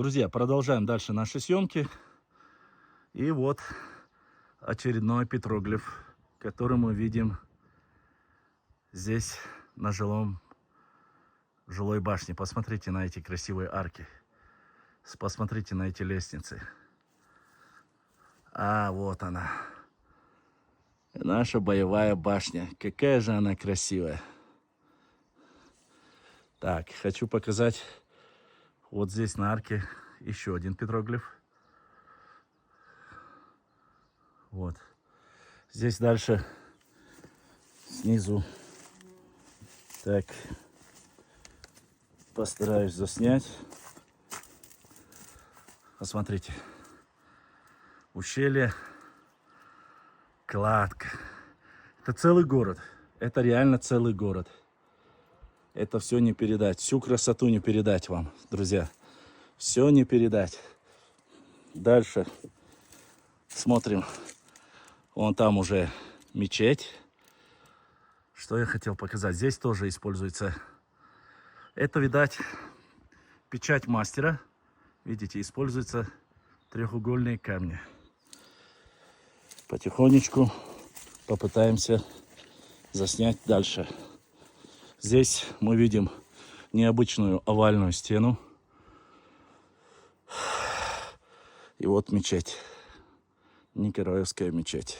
Друзья, продолжаем дальше наши съемки. И вот очередной петроглиф, который мы видим здесь на жилой башне. Посмотрите на эти красивые арки. Посмотрите на эти лестницы. А вот она. Наша боевая башня. Какая же она красивая. Так, хочу показать вот здесь на арке еще один петроглиф. Вот. Здесь дальше снизу. Так. Постараюсь заснять. Посмотрите. Ущелье. Кладка. Это целый город. Это реально целый город. Это все не передать. Всю красоту не передать вам, друзья. Все не передать. Дальше смотрим. Вон там уже мечеть. Что я хотел показать. Здесь тоже используется. Это, видать, печать мастера. Видите, используются треугольные камни. Потихонечку попытаемся заснять дальше. Здесь мы видим необычную овальную стену. И вот мечеть. Николаевская мечеть.